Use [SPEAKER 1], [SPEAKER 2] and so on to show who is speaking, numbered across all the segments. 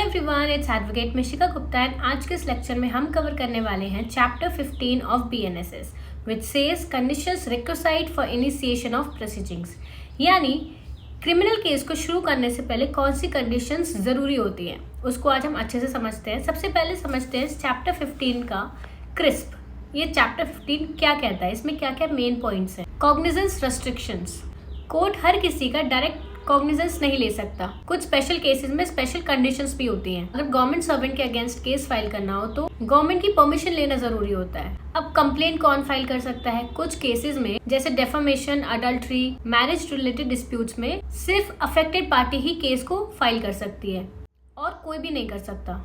[SPEAKER 1] Everyone, it's advocate Mishika Gupta and आज के इस लेक्चर में हम कवर करने वाले हैं chapter 15 of BNSS which says conditions requisite for initiation of proceedings. यानी क्रिमिनल केस को शुरू करने से पहले कौन सी कंडीशंस जरूरी होती हैं उसको आज हम अच्छे से समझते हैं। सबसे पहले समझते हैं चैप्टर 15 का क्रिस्प। ये चैप्टर 15 क्या कहता है, इसमें क्या क्या मेन पॉइंट्स हैं। कॉग्निजेंस रेस्ट्रिक्शंस, कोर्ट हर किसी का डायरेक्ट कॉग्निजेंस नहीं ले सकता। कुछ स्पेशल केसेस में स्पेशल कंडीशंस भी होती हैं। अगर गवर्नमेंट सर्वेंट के अगेंस्ट केस फाइल करना हो तो गवर्नमेंट की परमिशन लेना जरूरी होता है। अब कंप्लेंट कौन फाइल कर सकता है? कुछ केसेस में जैसे defamation, adultery, marriage related disputes में सिर्फ अफेक्टेड पार्टी ही केस को फाइल कर सकती है और कोई भी नहीं कर सकता।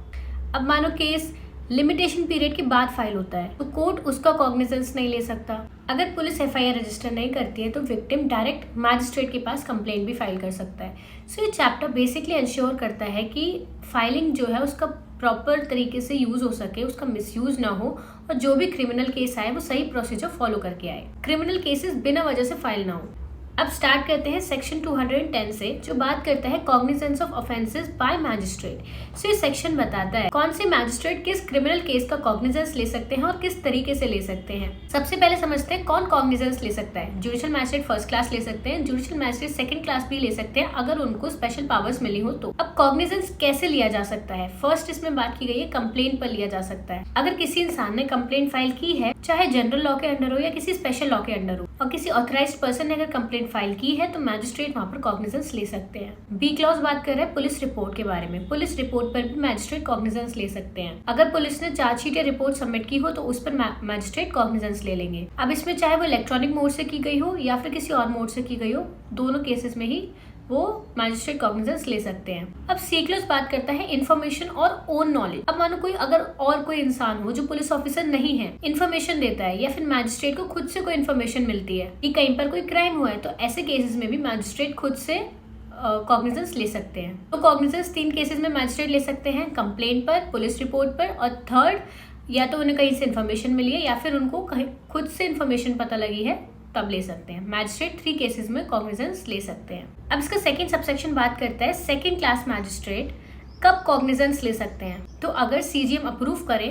[SPEAKER 1] अब मानो केस लिमिटेशन पीरियड के बाद फाइल होता है तो कोर्ट उसका कॉग्निजेंस नहीं ले सकता। अगर पुलिस एफआईआर रजिस्टर नहीं करती है तो विक्टिम डायरेक्ट मैजिस्ट्रेट के पास कंप्लेंट भी फाइल कर सकता है। सो ये चैप्टर बेसिकली इंश्योर करता है कि फाइलिंग जो है उसका प्रॉपर तरीके से यूज हो सके, उसका मिसयूज ना हो और जो भी क्रिमिनल केस आए वो सही प्रोसीजर फॉलो करके आए, क्रिमिनल केसेस बिना वजह से फाइल ना हो। अब स्टार्ट करते हैं सेक्शन 210 से, जो बात करता है cognizance of offences by magistrate. So ये सेक्शन बताता है कौन से मैजिस्ट्रेट किस क्रिमिनल केस का कॉग्निजेंस ले सकते हैं और किस तरीके से ले सकते हैं। सबसे पहले समझते हैं कौन कॉग्निजेंस ले सकता है। जुडिशियल मैजिस्ट्रेट फर्स्ट क्लास ले सकते हैं, जुडिशियल मैजिस्ट्रेट सेकंड क्लास भी ले सकते हैं अगर उनको स्पेशल पावर्स मिली हो तो। अब कॉग्निजेंस कैसे लिया जा सकता है? फर्स्ट इसमें बात की गई है कंप्लेंट पर लिया जा सकता है। अगर किसी इंसान ने कंप्लेंट फाइल की है, चाहे जनरल लॉ के अंडर हो या किसी स्पेशल लॉ के अंडर हो, और किसी ऑथराइज्ड पर्सन ने अगर कंप्लेंट फाइल की है तो मैजिस्ट्रेट वहां पर कॉग्निजेंस ले सकते हैं। बी क्लॉज बात कर रहे हैं पुलिस रिपोर्ट के बारे में। पुलिस रिपोर्ट पर भी मैजिस्ट्रेट कॉग्निजेंस ले सकते हैं। अगर पुलिस ने चार्जशीट या रिपोर्ट सबमिट की हो तो उस पर मैजिस्ट्रेट कॉग्निजेंस ले लेंगे। अब इसमें चाहे वो इलेक्ट्रॉनिक मोड से की गई हो या फिर किसी और मोड से की गई हो, दोनों केसेस में ही वो मैजिस्ट्रेट कॉग्निजेंस ले सकते हैं। अब सी क्लॉज बात करता है इन्फॉर्मेशन और ओन नॉलेज। अब मानो कोई अगर और कोई इंसान हो जो पुलिस ऑफिसर नहीं है, इन्फॉर्मेशन देता है या फिर मैजिस्ट्रेट को खुद से कोई इन्फॉर्मेशन मिलती है कि कहीं पर कोई क्राइम हुआ है, तो ऐसे केसेस में भी मैजिस्ट्रेट खुद से कॉग्निजेंस ले सकते हैं। तो कॉग्निजेंस 3 केसेस में मैजिस्ट्रेट ले सकते हैं, कंप्लेंट पर, पुलिस रिपोर्ट पर, और थर्ड या तो उन्हें कहीं से इन्फॉर्मेशन मिली है या फिर उनको कहीं खुद से इन्फॉर्मेशन पता लगी है तब ले सकते हैं। मैजिस्ट्रेट 3 केसेस में कॉग्निजेंस ले सकते हैं। अब इसका सेकंड सबसेक्शन बात करता है सेकंड क्लास मैजिस्ट्रेट कब कॉग्निजेंस ले सकते हैं। तो अगर सीजीएम अप्रूव करे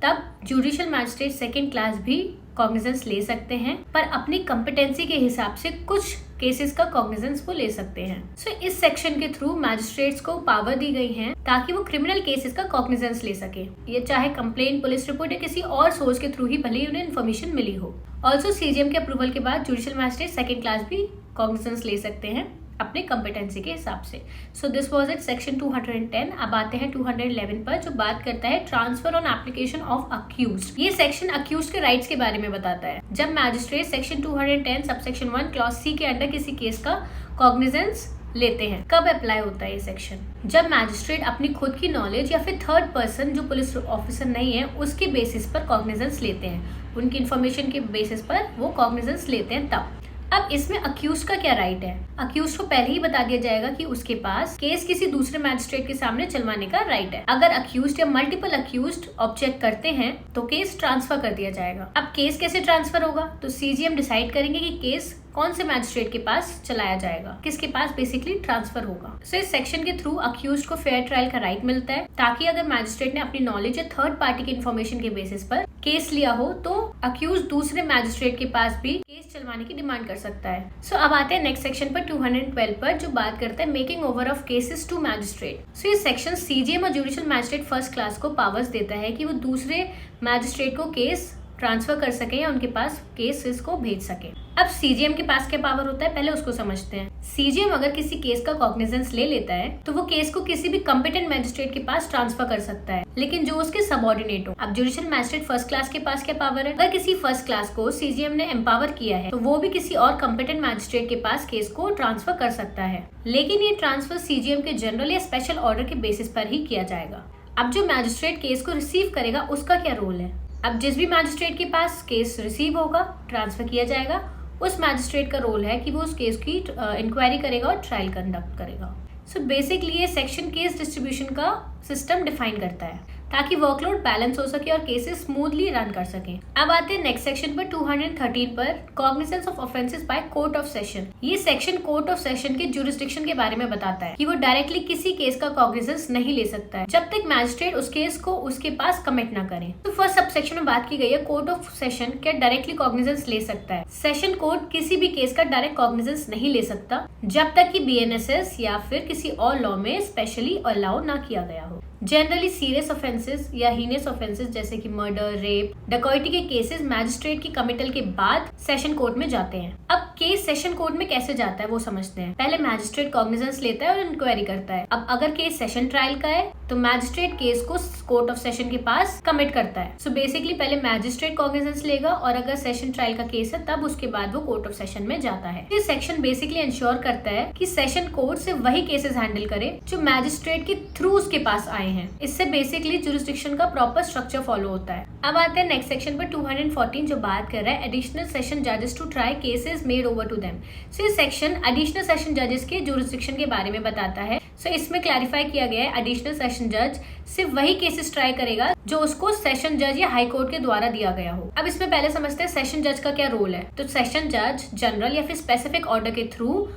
[SPEAKER 1] तब जुडिशियल मैजिस्ट्रेट सेकंड क्लास भी कॉग्निजेंस ले सकते हैं, पर अपनी कॉम्पिटेंसी के हिसाब से कुछ केसेस का कॉग्निजेंस वो ले सकते हैं। सो इस सेक्शन के थ्रू मैजिस्ट्रेट्स को पावर दी गई है ताकि वो क्रिमिनल केसेस का कॉग्निजेंस ले सके। ये चाहे कंप्लेंट, पुलिस रिपोर्ट या किसी और सोर्स के थ्रू ही भले ही उन्हें इन्फॉर्मेशन मिली हो। ऑल्सो सीजीएम के अप्रूवल के बाद जुडिशियल मैजिस्ट्रेट सेकंड क्लास भी कॉग्निजेंस ले सकते हैं अपने कॉम्पिटेंसी के हिसाब से। So this was it section 210। अब आते हैं 211 पर, जो बात करता है transfer on application of accused. ये सेक्शन अक्यूज्ड के राइट्स के बारे में बताता है। जब magistrate section 210 subsection 1 clause C के अंडर किसी केस का कॉग्निजेंस लेते हैं, कब अप्लाई होता है ये सेक्शन? जब मैजिस्ट्रेट अपनी खुद की नॉलेज या फिर थर्ड पर्सन जो पुलिस ऑफिसर नहीं है उसके बेसिस पर कॉग्निजेंस लेते हैं, उनकी इन्फॉर्मेशन के बेसिस पर वो कॉग्निजेंस लेते हैं तब। अब इसमें अक्यूज का क्या राइट है? अक्यूज को पहले ही बता दिया जाएगा कि उसके पास केस किसी दूसरे मैजिस्ट्रेट के सामने चलवाने का राइट है। अगर अक्यूज्ड या मल्टीपल अक्यूज्ड ऑब्जेक्ट करते हैं तो केस ट्रांसफर कर दिया जाएगा। अब केस कैसे ट्रांसफर होगा? तो सीजीएम डिसाइड करेंगे कि केस कौन से मैजिस्ट्रेट के पास चलाया जाएगा, किसके पास बेसिकली ट्रांसफर होगा। सो इस सेक्शन के थ्रू अक्यूज्ड को फेयर ट्रायल का राइट मिलता है ताकि अगर मैजिस्ट्रेट ने अपनी नॉलेज या थर्ड पार्टी की इन्फॉर्मेशन के बेसिस पर केस लिया हो तो अक्यूज दूसरे मैजिस्ट्रेट के पास भी केस चलवाने की डिमांड कर सकता है। सो अब आते हैं नेक्स्ट सेक्शन पर 212 पर, जो बात करता है making over of cases to magistrate. So ये सेक्शन सीजीएम और जुडिशियल मैजिस्ट्रेट फर्स्ट क्लास को पावर्स देता है कि वो दूसरे मैजिस्ट्रेट को केस ट्रांसफर कर सके या उनके पास केसेस को भेज सके। अब सीजीएम के पास क्या पावर होता है, पहले उसको समझते हैं। सीजीएम अगर किसी केस का कॉग्निजेंस ले लेता है तो वो केस को किसी भी कॉम्पिटेंट मैजिस्ट्रेट के पास ट्रांसफर कर सकता है, लेकिन जो उसके सबऑर्डिनेट हो। अब जुडिशियल मैजिस्ट्रेट फर्स्ट क्लास के पास क्या पावर है? अगर किसी फर्स्ट क्लास को सीजीएम ने एम्पावर किया है तो वो भी किसी और कॉम्पिटेंट मैजिस्ट्रेट के पास केस को ट्रांसफर कर सकता है, लेकिन ये ट्रांसफर सीजीएम के जनरल या स्पेशल ऑर्डर के बेसिस पर ही किया जाएगा। अब जो मैजिस्ट्रेट केस को रिसीव करेगा उसका क्या रोल है? अब जिस भी मैजिस्ट्रेट के पास केस रिसीव होगा, ट्रांसफर किया जाएगा, उस मैजिस्ट्रेट का रोल है कि वो उस केस की इंक्वायरी करेगा और ट्रायल कंडक्ट करेगा। सो बेसिकली ये सेक्शन केस डिस्ट्रीब्यूशन का सिस्टम डिफाइन करता है। ताकि वर्कलोड बैलेंस हो सके और केसेस स्मूथली रन कर सके। अब आते हैं नेक्स्ट सेक्शन पर 213 पर, cognizance of offences by court of session. ये सेक्शन कोर्ट ऑफ सेशन के ज्यूरिसडिक्शन के बारे में बताता है कि वो डायरेक्टली किसी केस का कॉग्निजेंस नहीं ले सकता है जब तक मैजिस्ट्रेट उस केस को उसके पास कमिट ना करे। तो फर्स्ट सब सेक्शन में बात की गई है कोर्ट ऑफ सेशन क्या डायरेक्टली कॉग्निजेंस ले सकता है। सेशन कोर्ट किसी भी केस का डायरेक्ट कॉग्निजेंस नहीं ले सकता जब तक कि बीएनएसएस या फिर किसी और लॉ में स्पेशली अलाउ ना किया गया हो। जनरली सीरियस ऑफेंसेस या हीनियस ऑफेंसेस जैसे कि मर्डर, रेप, डकैती के केसेस मैजिस्ट्रेट की कमिटल के बाद सेशन कोर्ट में जाते हैं। अब केस सेशन कोर्ट में कैसे जाता है वो समझते हैं। पहले मैजिस्ट्रेट कॉग्निजेंस लेता है और इंक्वायरी करता है। अब अगर केस सेशन ट्रायल का है तो मैजिस्ट्रेट केस को कोर्ट ऑफ सेशन के पास कमिट करता है। सो बेसिकली पहले मैजिस्ट्रेट कॉग्निजेंस लेगा और अगर सेशन ट्रायल का केस है तब उसके बाद वो कोर्ट ऑफ सेशन में जाता है। ये सेक्शन बेसिकली इंश्योर करता है कि सेशन कोर्ट से वही केसेस हैंडल करे जो मैजिस्ट्रेट के थ्रू उसके पास आए हैं। इससे बेसिकली ज्यूरिसडिक्शन का प्रॉपर स्ट्रक्चर फॉलो होता है। अब आते हैं नेक्स्ट सेक्शन पर 214 जो बात कर रहा है एडिशनल सेशन जजेस to try cases made over to them. So ये सेक्शन एडिशनल सेशन जजेस के ज्यूरिसडिक्शन के बारे में बताता है। सो इसमें क्लैरिफाई किया गया है एडिशनल सेशन जज सिर्फ वही केसेस ट्राई करेगा जो उसको सेशन जज या हाई कोर्ट के द्वारा दिया गया हो। अब इसमें पहले समझते हैं सेशन जज का क्या रोल है। तो सेशन जज जनरल या फिर स्पेसिफिक ऑर्डर के थ्रू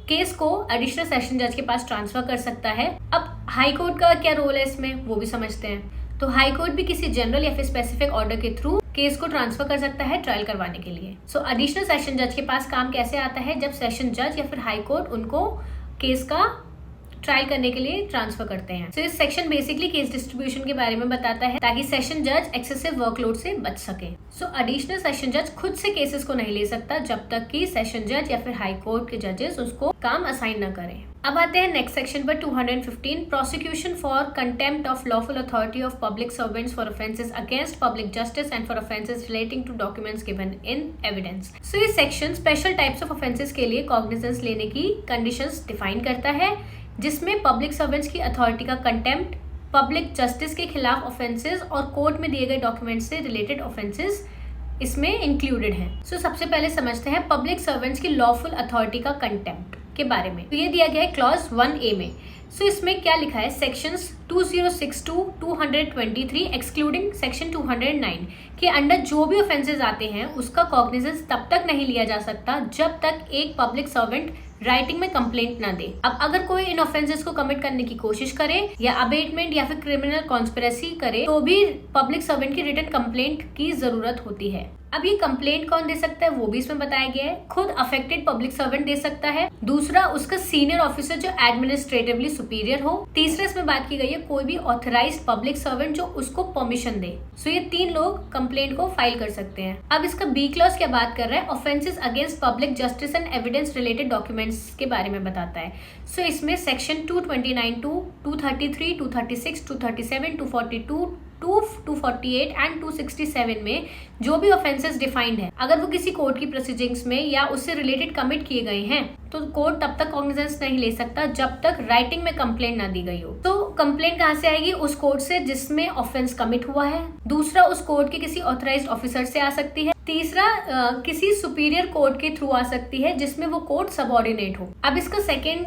[SPEAKER 1] केस को एडिशनल सेशन जज के पास ट्रांसफर कर सकता है। अब हाई कोर्ट का क्या रोल है इसमें वो भी समझते हैं। तो हाई कोर्ट भी किसी जनरल या फिर स्पेसिफिक ऑर्डर के थ्रू केस को ट्रांसफर कर सकता है ट्रायल करवाने के लिए। सो एडिशनल सेशन जज के पास काम कैसे आता है जब सेशन जज या फिर हाई कोर्ट उनको केस का ट्रायल करने के लिए ट्रांसफर करते हैं। तो इस सेक्शन बेसिकली केस डिस्ट्रीब्यूशन के बारे में बताता है ताकि सेशन जज एक्सेसिव वर्कलोड से बच सके। सो एडिशनल सेशन जज खुद से केसेस को नहीं ले सकता जब तक कि सेशन जज या फिर हाई कोर्ट के जजेस उसको काम असाइन न करें। अब आते हैं नेक्स्ट सेक्शन पर 215 prosecution for contempt of lawful authority of public servants for offences against public justice and for offences relating to documents given in evidence. So ये section special types of offences के लिए cognizance लेने की conditions define करता है जिसमें public servants की authority का कंटेम्प्ट, पब्लिक जस्टिस के खिलाफ ऑफेंसेस और कोर्ट में दिए गए डॉक्यूमेंट्स से रिलेटेड ऑफेंसेस इसमें इंक्लूडेड हैं। सो सबसे पहले समझते हैं पब्लिक सर्वेंट्स की लॉफुल अथॉरिटी का कंटेम्प्ट के बारे में। तो ये दिया गया है क्लॉज 1A में। सो इसमें क्या लिखा है सेक्शंस 2062 to 223 एक्सक्लूडिंग सेक्शन 209 के अंडर जो भी ऑफेंसेस आते हैं उसका कॉग्निजेंस तब तक नहीं लिया जा सकता जब तक एक पब्लिक सर्वेंट राइटिंग में कंप्लेंट ना दे। अब अगर कोई इन ऑफेंसेस को कमिट करने की कोशिश करे या अबेटमेंट या फिर क्रिमिनल कॉन्स्पिरेसी करे तो भी पब्लिक सर्वेंट की रिटन कंप्लेंट की जरूरत होती है। अब ये कंप्लेंट कौन दे सकता है वो भी इसमें बताया गया है। खुद अफेक्टेड पब्लिक सर्वेंट दे सकता है, दूसरा उसका सीनियर ऑफिसर जो एडमिनिस्ट्रेटिवली सुपीरियर हो, तीसरा इसमें बात की गई है कोई भी ऑथराइज्ड पब्लिक सर्वेंट जो उसको परमिशन दे। सो ये 3 लोग कंप्लेंट को फाइल कर सकते हैं। अब इसका बी क्लॉज क्या बात कर रहा है offences against public justice and evidence related documents के बारे में बताता है। सो इसमें सेक्शन 229 to 233, 236, 237, 242, 248 एंड 267 में जो भी ऑफेंसेस डिफाइंड है अगर वो किसी कोर्ट की प्रोसीडिंग्स में या उससे रिलेटेड कमिट किए गए हैं तो कोर्ट तब तक कॉग्निजेंस नहीं ले सकता जब तक राइटिंग में कंप्लेंट ना दी गई हो। तो कंप्लेंट कहाँ से आएगी? उस कोर्ट से जिसमें ऑफेंस कमिट हुआ है, दूसरा उस कोर्ट के किसी ऑथराइज्ड ऑफिसर से आ सकती है, तीसरा किसी सुपीरियर कोर्ट के थ्रू आ सकती है जिसमें वो कोर्ट सबऑर्डिनेट हो। अब इसका सेकेंड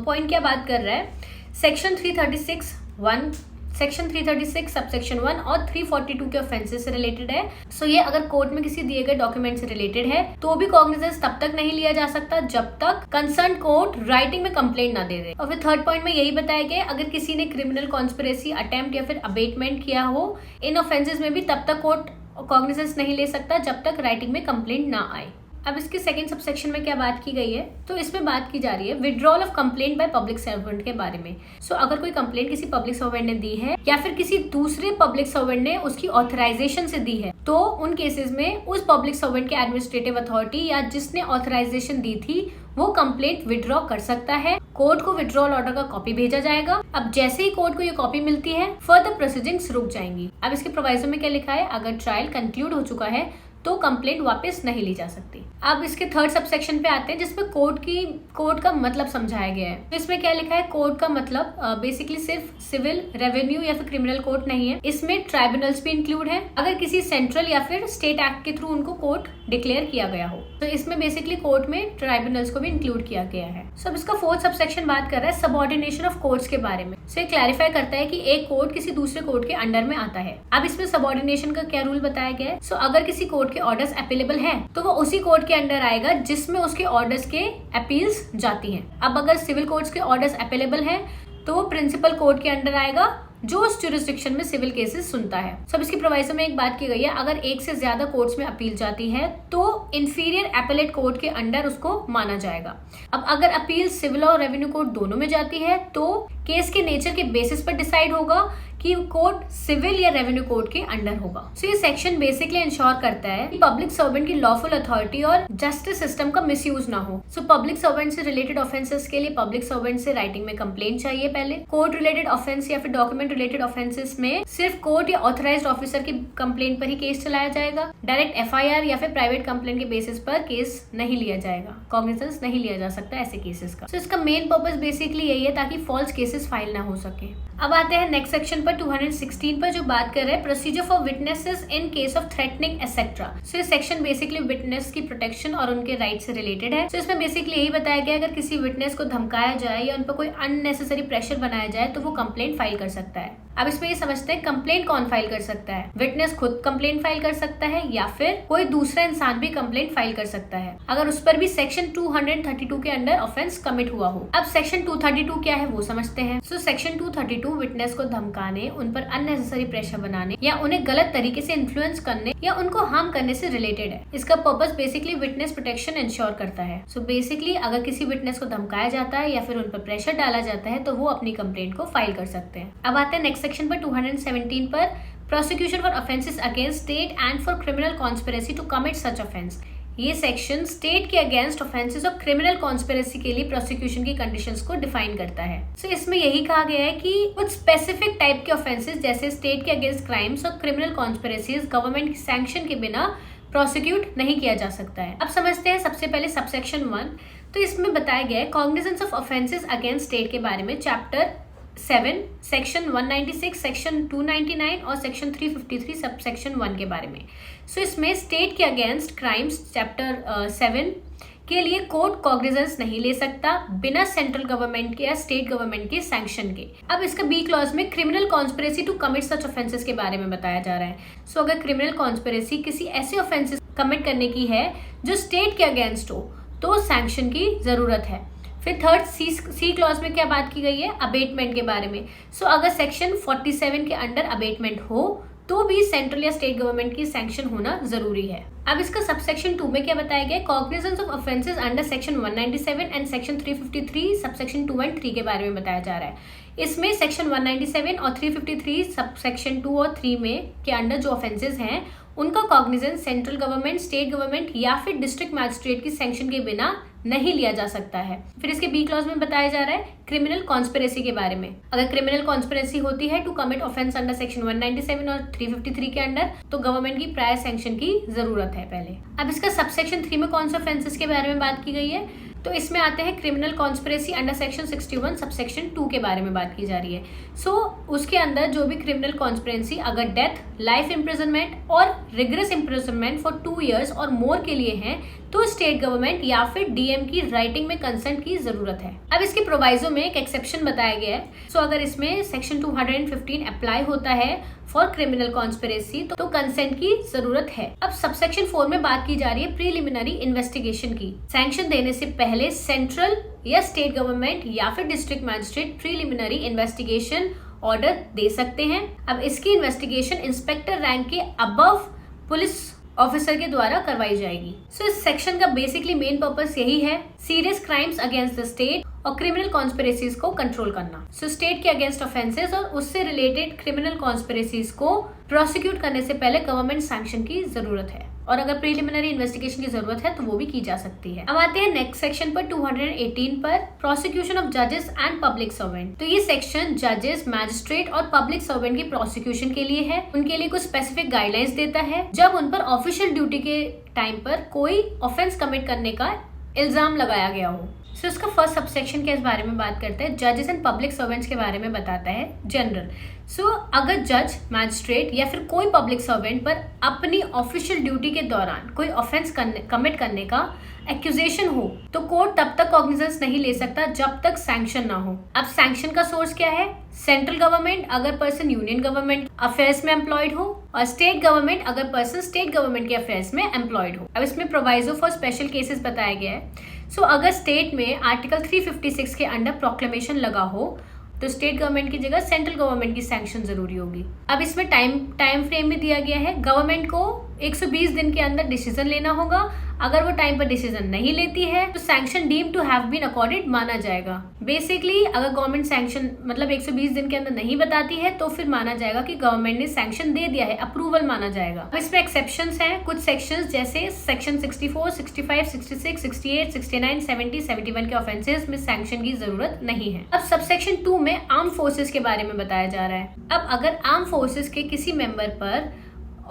[SPEAKER 1] पॉइंट क्या बात कर रहा है सेक्शन 336(1), सेक्शन 336 सबसेक्शन 1 और 342 के ऑफेंसेस से रिलेटेड है। सो ये अगर कोर्ट में किसी दिए गए डॉक्यूमेंट से रिलेटेड है तो भी कॉग्निजेंस तब तक नहीं लिया जा सकता जब तक कंसर्न कोर्ट राइटिंग में कंप्लेंट ना दे दे। और फिर थर्ड पॉइंट में यही बताया गया अगर किसी ने क्रिमिनल कॉन्स्पिरेसी अटेम्प्ट या फिर अबेटमेंट किया हो इन ऑफेंसेस में भी तब तक कोर्ट कॉग्निजेंस नहीं ले सकता जब तक राइटिंग में कंप्लेंट ना आए। अब इसके सेकंड सबसेक्शन में क्या बात की गई है तो इसमें बात की जा रही है withdrawal of complaint by public servant के बारे में। सो अगर कोई कंप्लेंट किसी पब्लिक सर्वेंट ने दी है या फिर किसी दूसरे पब्लिक सर्वेंट ने उसकी ऑथराइजेशन से दी है तो उन केसेस में उस पब्लिक सर्वेंट के एडमिनिस्ट्रेटिव अथॉरिटी या जिसने ऑथराइजेशन दी थी वो कंप्लेंट विड्रॉ कर सकता है। कोर्ट को विड्रॉल ऑर्डर का कॉपी भेजा जाएगा। अब जैसे ही कोर्ट को ये कॉपी मिलती है फर्दर प्रोसीडिंग्स रुक जाएंगी। अब इसके प्रोवाइजो में क्या लिखा है अगर ट्रायल कंक्लूड हो चुका है तो कंप्लेंट वापस नहीं ली जा सकती। अब इसके थर्ड सबसेक्शन पे आते हैं जिसमें कोड का मतलब समझाया गया है। तो इसमें क्या लिखा है, कोड का मतलब बेसिकली सिर्फ सिविल, रेवेन्यू या फिर क्रिमिनल कोर्ट नहीं है, इसमें ट्राइब्यूनल्स भी इंक्लूड है अगर किसी सेंट्रल या फिर स्टेट एक्ट के थ्रू उनको कोर्ट डिक्लेयर किया गया हो। तो इसमें बेसिकली कोर्ट में ट्राइब्यूनल्स को भी इंक्लूड किया गया है। सो अब इसका फोर्थ सबसेक्शन बात कर रहा है सबऑर्डिनेशन ऑफ कोर्ट्स के बारे में। सो ये क्लैरिफाई करता है कि एक कोर्ट किसी दूसरे कोर्ट के अंडर में आता है। अब इसमें सबऑर्डिनेशन का क्या रूल बताया गया है। सो अगर किसी कोर्ट के ऑर्डर्स अपीलेबल है तो वो उसी कोर्ट के अंडर आएगा जिसमें उसके ऑर्डर्स के अपील्स जाती हैं। अब अगर सिविल कोर्ट्स के ऑर्डर्स अपीलेबल है तो वो प्रिंसिपल कोर्ट के अंडर आएगा जो उस ज्यूरिसडिक्शन में सिविल केसेस सुनता है। सब इसकी प्रोवाइजो में एक बात की गई है, अगर एक से ज्यादा कोर्ट्स में अपील जाती है तो इंफीरियर एपेलेट कोर्ट के अंडर उसको माना जाएगा। अब अगर अपील सिविल और रेवेन्यू कोर्ट दोनों में जाती है तो केस के नेचर के बेसिस पर डिसाइड होगा कि कोर्ट सिविल या रेवेन्यू कोर्ट के अंडर होगा। सो ये सेक्शन बेसिकली इंश्योर करता है कि पब्लिक सर्वेंट की लॉफुल अथॉरिटी और जस्टिस सिस्टम का मिसयूज ना हो। सो पब्लिक सर्वेंट से रिलेटेड ऑफेंसेस के लिए पब्लिक सर्वेंट से राइटिंग में कंप्लेंट चाहिए पहले। कोर्ट रिलेटेड ऑफेंस या फिर डॉक्यूमेंट रिलेटेड ऑफेंसेस में सिर्फ कोर्ट या ऑथराइज्ड ऑफिसर की कंप्लेंट पर ही केस चलाया जाएगा। डायरेक्ट एफआईआर या फिर प्राइवेट कंप्लेंट के बेसिस पर केस नहीं लिया जाएगा, कॉग्निजेंस नहीं लिया जा सकता ऐसे केसेस का। सो इसका मेन पर्पस बेसिकली यही है ताकि फॉल्स केसेस फाइल ना हो सके। अब आते हैं नेक्स्ट सेक्शन पर 216 पर जो बात कर रहे हैं procedure for witnesses in case of threatening etcetera. So ये सेक्शन बेसिकली विटनेस की प्रोटेक्शन और उनके राइट से रिलेटेड है। सो इसमें बेसिकली यही बताया गया अगर किसी विटनेस को धमकाया जाए या उन पर कोई अननेसेसरी प्रेशर बनाया जाए तो वो कंप्लेंट फाइल कर सकता है। अब इसमें ये समझते हैं कंप्लेंट कौन फाइल कर सकता है। विटनेस खुद कंप्लेंट फाइल कर सकता है या फिर कोई दूसरा इंसान भी कंप्लेंट फाइल कर सकता है अगर उस पर भी सेक्शन 232 के अंडर ऑफेंस कमिट हुआ हो। अब सेक्शन 232 क्या है वो समझते हैं। सो सेक्शन 232 विटनेस को धमकाने, उन पर अननेसेसरी प्रेशर बनाने या उन्हें गलत तरीके से इन्फ्लुएंस करने या उनको हार्म करने से रिलेटेड है। इसका purpose basically witness protection ensure करता है। सो बेसिकली अगर किसी विटनेस को धमकाया जाता है या फिर उन पर प्रेशर डाला जाता है तो वो अपनी कंप्लेंट को फाइल कर सकते हैं। अब आते हैं नेक्स्ट सेक्शन पर 217 पर prosecution for offences against state and for criminal conspiracy to commit such offence. ये सेक्शन स्टेट के अगेंस्ट ऑफेंसेस और क्रिमिनल कॉन्स्पिरेसी के लिए प्रोसिक्यूशन की कंडीशंस को डिफाइन करता है। सो इसमें यही कहा गया है कि कुछ स्पेसिफिक टाइप के ऑफेंसेस जैसे स्टेट के अगेंस्ट क्राइम्स और क्रिमिनल कॉन्स्पिरेसीज गवर्नमेंट की सैंक्शन के बिना प्रोसिक्यूट नहीं किया जा सकता है। अब समझते हैं सबसे पहले सबसेक्शन 1। तो इसमें बताया गया है cognizance of offences against state के बारे में। चैप्टर 7 सेक्शन 196, सेक्शन 299 और सेक्शन 353 सब सेक्शन 1 के बारे में। सो इसमें स्टेट के अगेंस्ट क्राइम्स चैप्टर 7 के लिए कोर्ट कॉग्निजेंस नहीं ले सकता बिना सेंट्रल गवर्नमेंट के या स्टेट गवर्नमेंट के सैंक्शन के। अब इसका बी क्लॉज में criminal conspiracy to commit such offences के बारे में बताया जा रहा है। सो अगर क्रिमिनल कॉन्स्पिरेसी किसी ऐसे ऑफेंसेस कमिट करने की है जो स्टेट के अगेंस्ट हो तो सैंक्शन की जरूरत है। फिर थर्ड सी क्लॉज में क्या बात की गई है, अबेटमेंट के बारे में। सो अगर सेक्शन 47 के अंडर अबेटमेंट हो तो भी सेंट्रल या स्टेट गवर्नमेंट की सैंक्शन होना जरूरी है। अब इसका सबसेक्शन 2 में क्या बताया गया, cognizance of offences under section 197 and section 353 subsection 2 and 3 के बारे में बताया जा रहा है। इसमें सेक्शन 197 और 353 सबसेक्शन 2 और 3 में के अंडर जो ऑफेंसेस हैं उनका cognizance central government, state government या फिर डिस्ट्रिक्ट मैजिस्ट्रेट की सैंक्शन के बिना नहीं लिया जा सकता है। फिर इसके बी क्लॉज में बताया जा रहा है क्रिमिनल कॉन्स्पिरेसी के बारे में। अगर क्रिमिनल कॉन्स्पिरेसी होती है to commit offence under section 197 और 353 के अंडर तो गवर्नमेंट की प्रायर सैंक्शन की जरूरत है पहले। अब इसका सबसेक्शन 3 में कौन से ऑफेंसेस के बारे में बात की गई है, तो इसमें आते हैं criminal conspiracy under section 61 subsection 2 के बारे में बात की जा रही है। सो उसके अंदर जो भी क्रिमिनल कॉन्स्पिरेसी अगर डेथ, लाइफ इम्प्रिजनमेंट और रिग्रेस इम्प्रिजनमेंट फॉर 2 years और मोर के लिए हैं तो स्टेट गवर्नमेंट या फिर डीएम की राइटिंग में कंसेंट की जरूरत है। अब इसके प्रोवाइजो में एक एक्सेप्शन बताया गया है। सो अगर इसमें सेक्शन 215 अप्लाई होता है फॉर क्रिमिनल कॉन्स्पिरेसी तो कंसेंट की जरूरत है। अब सबसेक्शन 4 में बात की जा रही है प्रीलिमिनरी इन्वेस्टिगेशन की। सैंक्शन देने से पहले सेंट्रल या स्टेट गवर्नमेंट या फिर district magistrate preliminary investigation order दे सकते हैं। अब इसकी इन्वेस्टिगेशन इंस्पेक्टर रैंक के अबव पुलिस ऑफिसर के द्वारा करवाई जाएगी। सो इस सेक्शन का बेसिकली मेन पर्पस यही है, serious crimes against the state और क्रिमिनल कॉन्स्पिरेसीज को कंट्रोल करना। सो स्टेट के अगेंस्ट ऑफेंसेस और उससे रिलेटेड क्रिमिनल कॉन्स्पिरेसीज को प्रोसिक्यूट करने से पहले गवर्नमेंट सैंक्शन की जरूरत है। और अगर प्रिलिमिनरी इन्वेस्टिगेशन की जरूरत है तो वो भी की जा सकती है। अब आते हैं नेक्स्ट सेक्शन पर 218 पर, प्रोसिक्यूशन ऑफ जजेस एंड पब्लिक सर्वेंट। तो ये सेक्शन जजेस, मैजिस्ट्रेट और पब्लिक सर्वेंट की प्रोसिक्यूशन के लिए है। उनके लिए कुछ स्पेसिफिक गाइडलाइंस देता है जब उन पर ऑफिशियल ड्यूटी के टाइम पर कोई ऑफेंस कमिट करने का इल्जाम लगाया गया हो। सो इसका फर्स्ट सबसेक्शन के इस बारे में बात करते हैं, जजेस एंड पब्लिक सर्वेंट्स के बारे में बताता है जनरल। सो अगर जज, मैजिस्ट्रेट या फिर कोई पब्लिक सर्वेंट पर अपनी ऑफिशियल ड्यूटी के दौरान कोई ऑफेंस कमिट करने का एक्यूजेशन हो तो कोर्ट तब तक कॉग्निजेंस नहीं ले सकता जब तक सैंक्शन ना हो। अब सैंक्शन का सोर्स क्या है? सेंट्रल गवर्नमेंट अगर पर्सन यूनियन गवर्नमेंट अफेयर्स में एम्प्लॉयड हो, और स्टेट गवर्नमेंट अगर पर्सन स्टेट गवर्नमेंट के अफेयर्स में एम्प्लॉयड हो। अब इसमें प्रोवाइजो फॉर स्पेशल केसेस बताया गया है। सो अगर स्टेट में आर्टिकल 356 के अंडर प्रोक्लेमेशन लगा हो तो स्टेट गवर्नमेंट की जगह सेंट्रल गवर्नमेंट की सैंक्शन जरूरी होगी। अब इसमें टाइम फ्रेम भी दिया गया है। गवर्नमेंट को 120 दिन के अंदर डिसीजन लेना होगा। अगर वो टाइम पर डिसीजन नहीं लेती है तो sanction deem to have been accorded माना जाएगा। बेसिकली अगर गवर्नमेंट सैंक्शन मतलब 120 दिन के अंदर नहीं बताती है तो फिर माना जाएगा कि गवर्नमेंट ने सैंक्शन दे दिया है, अप्रूवल माना जाएगा। इसमें एक्सेप्शंस हैं कुछ सेक्शंस, जैसे सेक्शन 64, 65, 66, 68, 69, 70, 71 के ऑफेंसेस में सैंक्शन की जरूरत नहीं है। अब सबसेक्शन 2 में आर्म फोर्सेस के बारे में बताया जा रहा है। अब अगर आर्म फोर्सेस के किसी मेंबर पर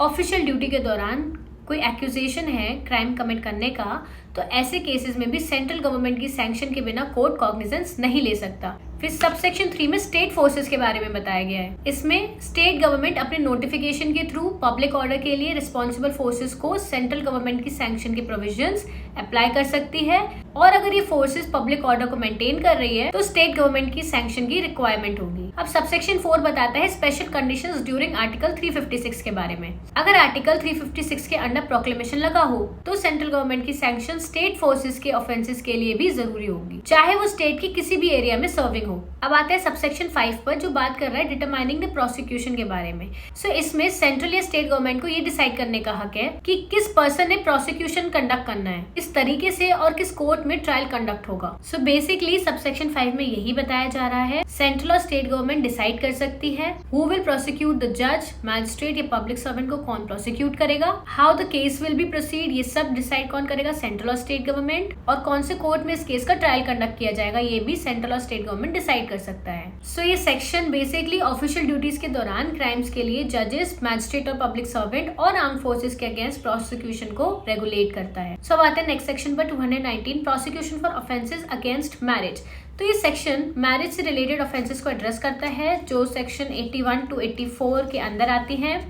[SPEAKER 1] ऑफिशियल ड्यूटी के दौरान कोई एक्यूजेशन है क्राइम कमिट करने का, तो ऐसे केसेस में भी सेंट्रल गवर्नमेंट की सैंक्शन के बिना कोर्ट कॉग्निजेंस नहीं ले सकता। फिर सबसेक्शन 3 में स्टेट फोर्सेस के बारे में बताया गया है। इसमें स्टेट गवर्नमेंट अपने नोटिफिकेशन के थ्रू पब्लिक ऑर्डर के लिए रिस्पॉन्सिबल फोर्सेस को सेंट्रल गवर्नमेंट की सैंक्शन के प्रोविजंस अप्लाई कर सकती है, और अगर ये फोर्सेस पब्लिक ऑर्डर को मेंटेन कर रही है तो स्टेट गवर्नमेंट की सैंक्शन की रिक्वायरमेंट होगी। अब सबसेक्शन 4 बताता है स्पेशल कंडीशंस ड्यूरिंग आर्टिकल 356 के बारे में। अगर आर्टिकल 356 के अंडर प्रोक्लेमेशन लगा हो तो सेंट्रल गवर्नमेंट की सैंक्शन स्टेट फोर्सेस के ऑफेंसेस के लिए भी जरूरी होगी, चाहे वो स्टेट की किसी भी एरिया में सर्विंग हो। अब आते हैं सबसेक्शन 5 पर, जो बात कर रहा है डिटरमाइनिंग द प्रोसिक्यूशन के बारे में। सो इसमें सेंट्रल या स्टेट गवर्नमेंट को ये डिसाइड करने का हक है कि किस पर्सन ने प्रोसिक्यूशन कंडक्ट करना है, किस तरीके से और किस कोर्ट में ट्रायल कंडक्ट होगा। सो बेसिकली सबसेक्शन 5 में यही बताया जा रहा है सेंट्रल और स्टेट गवर्नमेंट डिसाइड कर सकती है हु विल प्रोसिक्यूट द जज, मैजिस्ट्रेट या पब्लिक सर्वेंट को कौन प्रोसिक्यूट करेगा, how the case will be proceed, ये सब डिसाइड कौन करेगा, सेंट्रल और स्टेट गवर्नमेंट, और कौन से कोर्ट में इस केस का ट्रायल कंडक्ट किया जाएगा ये भी सेंट्रल और स्टेट गवर्नमेंट डिसाइड कर सकता है। सो ये सेक्शन बेसिकली ऑफिशियल ड्यूटीज के दौरान क्राइम्स के लिए जजेस, मैजिस्ट्रेट और पब्लिक सर्वेंट और आर्म फोर्सेस के अगेंस्ट प्रोसिक्यूशन को रेगुलेट करता है। सो आते हैं नेक्स्ट सेक्शन पर 219, prosecution for offences against marriage. तो ये सेक्शन मैरिज से रिलेटेड ऑफेंसेस को एड्रेस करता है जो सेक्शन 81 to 84 के अंदर आती हैं,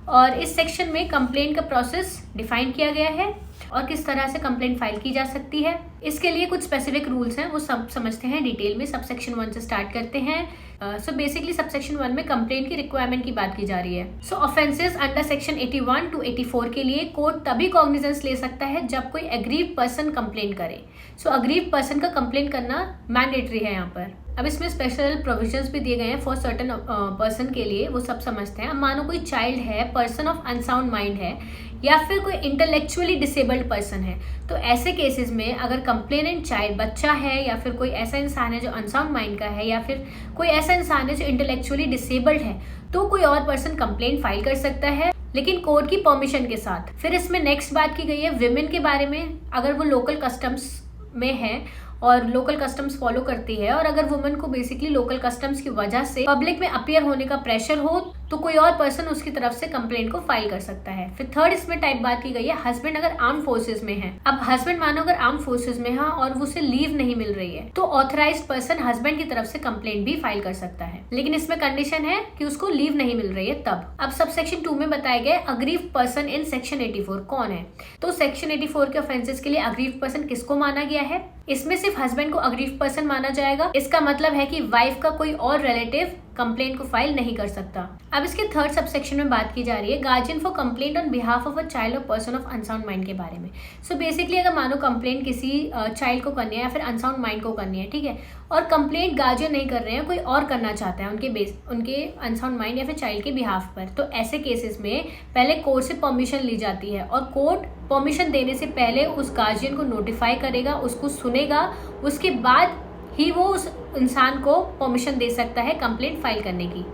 [SPEAKER 1] और इस सेक्शन में कंप्लेंट का प्रोसेस डिफाइन किया गया है और किस तरह से कंप्लेंट फाइल की जा सकती है। इसके लिए कुछ स्पेसिफिक रूल्स हैं, वो सब समझते हैं डिटेल में। सबसेक्शन 1 से स्टार्ट करते हैं। सो बेसिकली सबसेक्शन 1 में कंप्लेंट की रिक्वायरमेंट की बात की जा रही है। सो ऑफेंसेस अंडर सेक्शन 81 to 84 के लिए कोर्ट तभी कॉग्निजेंस ले सकता है जब कोई एग्रीव पर्सन कंप्लेंट करे। सो अग्रीव पर्सन का कंप्लेंट करना मैंडेटरी है यहाँ पर। अब इसमें स्पेशल प्रोविजंस भी दिए गए हैं फॉर सर्टेन पर्सन के लिए, वो सब समझते हैं। अब मानो कोई चाइल्ड है, पर्सन ऑफ अनसाउंड माइंड है, या फिर कोई इंटेलेक्चुअली डिसेबल्ड पर्सन है, तो ऐसे केसेस में अगर कंप्लेनेंट चाइल्ड बच्चा है या फिर कोई ऐसा इंसान है जो अनसाउंड माइंड का है या फिर कोई ऐसा इंसान है जो इंटेलेक्चुअली डिसेबल्ड है, तो कोई और पर्सन कंप्लेंट फाइल कर सकता है, लेकिन कोर्ट की परमिशन के साथ। फिर इसमें नेक्स्ट बात की गई है विमेन के बारे में। अगर वो लोकल कस्टम्स में है और लोकल कस्टम्स फॉलो करती है, और अगर वुमन को बेसिकली लोकल कस्टम्स की वजह से पब्लिक में अपीयर होने का प्रेशर हो तो कोई और पर्सन उसकी तरफ से कंप्लेंट को फाइल कर सकता है। फिर थर्ड इसमें टाइप बात की गई है हस्बैंड अगर आर्म फोर्सेस में है। अब हस्बैंड मानो अगर आर्म फोर्सेस में है और उसे लीव नहीं मिल रही है तो ऑथराइज्ड पर्सन हस्बैंड की तरफ से कंप्लेंट भी फाइल कर सकता है, लेकिन इसमें कंडीशन है कि उसको लीव नहीं मिल रही है तब। अब सब सेक्शन 2 में बताया गया अग्रीव पर्सन इन सेक्शन 84 कौन है। तो सेक्शन 84 के ऑफेंसेस के लिए अग्रीव पर्सन किसको माना गया है? इसमें सिर्फ हस्बैंड को अग्रीव पर्सन माना जाएगा। इसका मतलब है कि वाइफ का कोई और रिलेटिव कंप्लेंट को फाइल नहीं कर सकता। अब इसके थर्ड सबसेक्शन में बात की जा रही है guardian for complaint on behalf of a child और पर्सन ऑफ अनसाउंड माइंड के बारे में। सो बेसिकली अगर मानो कंप्लेंट किसी चाइल्ड को करनी है या फिर अनसाउंड माइंड को करनी है, ठीक है, और कंप्लेंट गार्जियन नहीं कर रहे हैं, कोई और करना चाहता है उनके अनसाउंड माइंड या फिर चाइल्ड के बिहाफ पर, तो ऐसे केसेस में पहले कोर्ट से परमिशन ली जाती है और कोर्ट परमिशन देने से पहले उस गार्जियन को नोटिफाई करेगा, उसको सुनेगा, उसके बाद ही वो उस इंसान को परमिशन दे सकता है कंप्लेंट फाइल करने की।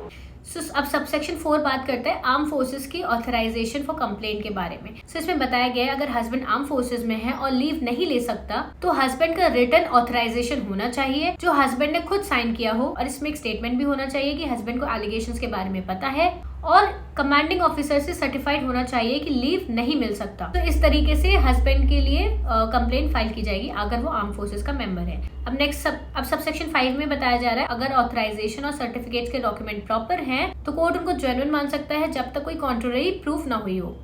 [SPEAKER 1] अब सबसेक्शन 4 बात करते हैं आर्म फोर्सेस की ऑथराइजेशन फॉर कंप्लेंट के बारे में। इसमें बताया गया है अगर हस्बैंड आर्म फोर्सेस में है और लीव नहीं ले सकता तो हस्बैंड का रिटन ऑथराइजेशन होना चाहिए जो हस्बैंड ने खुद साइन किया हो, और इसमें एक स्टेटमेंट भी होना चाहिए कि हस्बैंड को एलिगेशंस के बारे में पता है और कमांडिंग ऑफिसर से सर्टिफाइड होना चाहिए कि लीव नहीं मिल सकता। तो इस तरीके से हस्बैंड के लिए कंप्लेंट फाइल की जाएगी अगर वो आर्म फोर्सेस का मेंबर है। अब नेक्स्ट अब सबसेक्शन 5 में बताया जा रहा है अगर ऑथराइजेशन और सर्टिफिकेट्स के डॉक्यूमेंट प्रॉपर हैं तो कोर्ट उनको जेन्युइन मान सकता है जब तक कोई कॉन्ट्ररी प्रूफ ना हुई हो।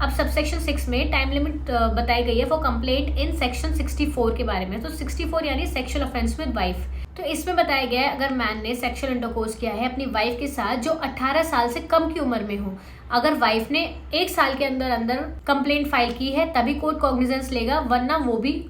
[SPEAKER 1] अब सबसेक्शन 6 में टाइम लिमिट बताई गई है फॉर कंप्लेंट इन सेक्शन 64 के बारे में। तो 64 यानी सेक्सुअल ऑफेंस विद वाइफ। तो इसमें बताया गया है अगर मैन ने सेक्सुअल इंटरकोर्स किया है अपनी वाइफ के साथ जो 18 साल से कम की उम्र में हो, अगर वाइफ ने 1 साल के अंदर कंप्लेंट फाइल की है तभी कोर्ट कॉग्निजेंस लेगा, वरना वो भी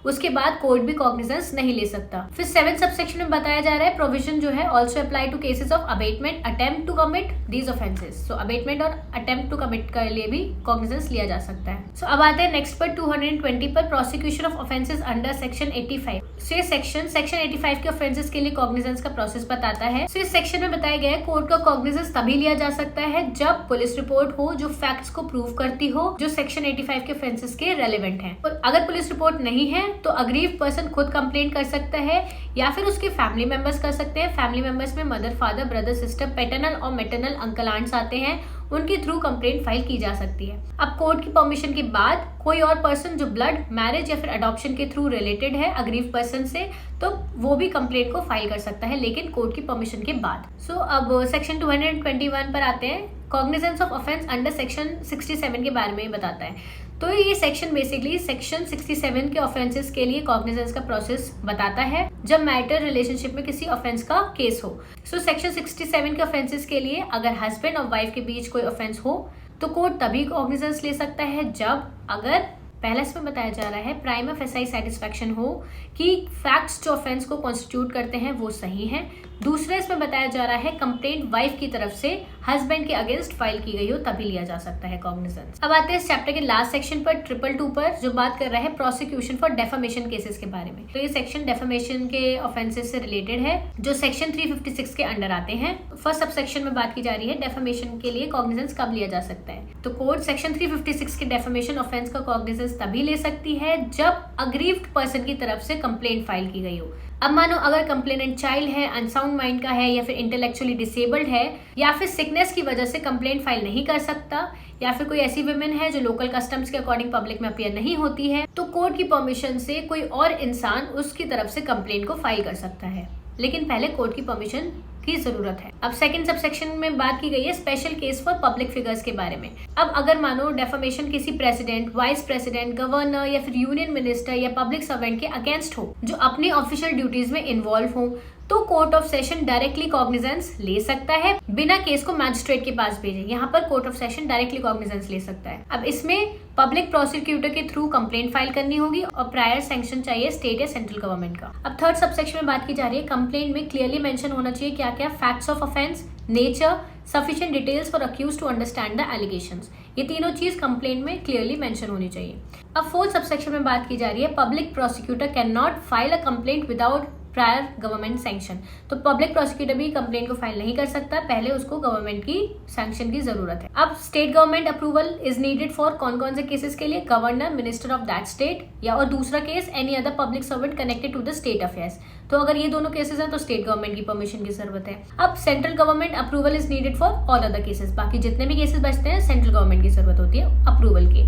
[SPEAKER 1] उसके बाद कोर्ट भी कॉग्निजेंस नहीं ले सकता। फिर 7 सबसेक्शन में बताया जा रहा है प्रोविजन जो है also apply to cases of abetment attempt to commit these offences. So abetment और अटेम्प्ट टू कमिट के लिए भी कॉग्निजेंस लिया जा सकता है। सो अब आते हैं नेक्स्ट पर 220 पर prosecution of offences under section 85। सो ये सेक्शन 85 के ऑफेंसेस के लिए कॉग्निजेंस का प्रोसेस बताता है। सो इस सेक्शन में बताया गया है कोर्ट का कॉग्निजेंस तभी लिया जा सकता है जब पुलिस रिपोर्ट हो जो फैक्ट्स को प्रूव करती हो जो सेक्शन 85 के ऑफेंसेस के रेलेवेंट हैं। और अगर पुलिस रिपोर्ट नहीं है तो अग्रीव्ड पर्सन खुद कंप्लेंट कर सकता है या फिर उसके फैमिली मेंबर्स कर सकते हैं। फैमिली मेंबर्स में mother, father, brother, sister, paternal और मैटरनल अंकल आंट्स आते हैं, उनके थ्रू कंप्लेंट फाइल की जा सकती है। अब कोर्ट की परमिशन के बाद कोई और पर्सन जो ब्लड, मैरिज या फिर अडॉप्शन के थ्रू रिलेटेड है अग्रीव पर्सन से तो वो भी कंप्लेंट को फाइल कर सकता है, लेकिन कोर्ट की परमिशन के बाद। सो अब सेक्शन 221 पर आते हैं। Cognizance of offence under section 67 के बारे में बताता है। तो ये सेक्शन बेसिकली सेक्शन 67 के ऑफेंसेस के लिए कॉग्निजेंस का प्रोसेस बताता है जब मैटर रिलेशनशिप में किसी ऑफेंस का केस हो। सो सेक्शन 67 के ऑफेंसेस के लिए अगर हस्बैंड और वाइफ के बीच कोई ऑफेंस हो तो कोर्ट तभी कॉग्निजेंस ले सकता है जब अगर पहला इसमें बताया जा रहा है प्राइमा फेसाई सैटिस्फैक्शन हो कि फैक्ट्स जो ऑफेंस को कॉन्स्टिट्यूट करते हैं वो सही हैं। दूसरा इसमें बताया जा रहा है कंप्लेंट वाइफ की तरफ से हस्बैंड के अगेंस्ट फाइल की गई हो तभी लिया जा सकता है कॉग्निजेंस। अब आते हैं इस चैप्टर के लास्ट सेक्शन पर 222 पर जो बात कर रहा है प्रोसिक्यूशन फॉर डेफामेशन केसेस के बारे में। तो ये सेक्शन डेफामेशन के ऑफेंसेस से रिलेटेड है जो सेक्शन 356 के अंडर आते हैं। फर्स्ट सब सेक्शन में बात की जा रही है डेफामेशन के लिए कॉग्निजेंस कब लिया जा सकता है। तो कोर्ट सेक्शन 356 के डेफामेशन ऑफेंस का कॉग्निजेंस तभी ले सकती है जब अग्रीव्ड पर्सन की तरफ से कंप्लेंट फाइल की गई हो। अब मानो अगर कंप्लेनेंट चाइल्ड है, अनसाउंड माइंड का है या फिर इंटेलेक्चुअली डिसेबल्ड है या फिर सिकनेस की वजह से कंप्लेंट फाइल नहीं कर सकता या फिर कोई ऐसी वुमेन है जो लोकल कस्टम्स के अकॉर्डिंग पब्लिक में अपीयर नहीं होती है तो कोर्ट की परमिशन से कोई और इंसान उसकी तरफ से कंप्लेंट को फाइल कर सकता है, लेकिन पहले कोर्ट की परमिशन की जरूरत है। अब सेकंड सबसेक्शन में बात की गई है special case for public figures के बारे में। अब अगर मानो डेफामेशन किसी प्रेसिडेंट, वाइस प्रेसिडेंट, गवर्नर या फिर यूनियन मिनिस्टर या पब्लिक सर्वेंट के अगेंस्ट हो जो अपनी ऑफिशियल ड्यूटीज में इन्वॉल्व हो तो court of session directly cognizance ले सकता है बिना केस को मैजिस्ट्रेट के पास भेजे। यहाँ पर court of session directly cognizance ले सकता है। अब इसमें पब्लिक प्रोसिक्यूटर के थ्रू कंप्लेंट फाइल करनी होगी और प्रायर सैंक्शन चाहिए स्टेट या सेंट्रल गवर्नमेंट का। अब थर्ड सबसेक्शन में बात की जा रही है कंप्लेंट में क्लियरली मेंशन होना चाहिए क्या क्या facts of offence, nature, sufficient details for accused to understand the allegations. ये तीनों चीज कंप्लेंट में क्लियरली मेंशन होनी चाहिए। अब फोर्थ सबसेक्शन में बात की जा रही है public prosecutor can not file a complaint without prior government sanction. तो पब्लिक प्रोसिक्यूटर भी कंप्लेंट को फाइल नहीं कर सकता, पहले उसको गवर्नमेंट की सैंक्शन की जरूरत है। अब state government approval is needed for कौन कौन से केसेस के लिए, governor, minister of that state या और दूसरा case any other public servant connected to the state affairs. तो अगर ये दोनों केसेस हैं तो स्टेट गवर्नमेंट की परमिशन की जरूरत है। अब central government approval is needed for all other cases. बाकी जितने भी केसेस बचते हैं सेंट्रल गवर्नमेंट की जरूरत होती है अप्रूवल की।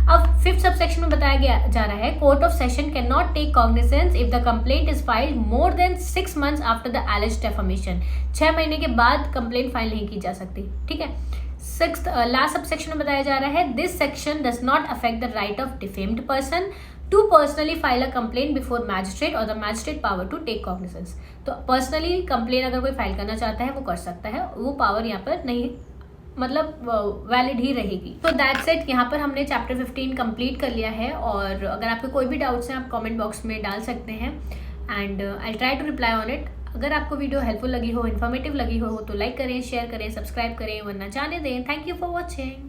[SPEAKER 1] अब फिफ्थ सबसेक्शन में बताया गया जा रहा है court of session can not take cognizance if the complaint is filed more than 6 months after the alleged defamation. 6 महीने के बाद कंप्लेंट फाइल नहीं की जा सकती। ठीक है। सिक्स्थ लास्ट सबसेक्शन में बताया जा रहा है this section does not affect the right of defamed person to personally file a complaint before magistrate और the magistrate power to take cognizance. तो पर्सनली कंप्लेन अगर कोई फाइल करना चाहता है वो कर सकता है, वो पावर यहाँ पर नहीं मतलब वैलिड ही रहेगी। तो दैट्स इट। यहाँ पर हमने चैप्टर 15 कंप्लीट कर लिया है और अगर आपके कोई भी डाउट्स हैं आप कमेंट बॉक्स में डाल सकते हैं and I try to reply on it. अगर आपको वीडियो हेल्पफुल लगी हो, इन्फॉर्मेटिव लगी हो तो लाइक करें, शेयर करें, सब्सक्राइब करें, वरना जाने दें। Thank you for watching.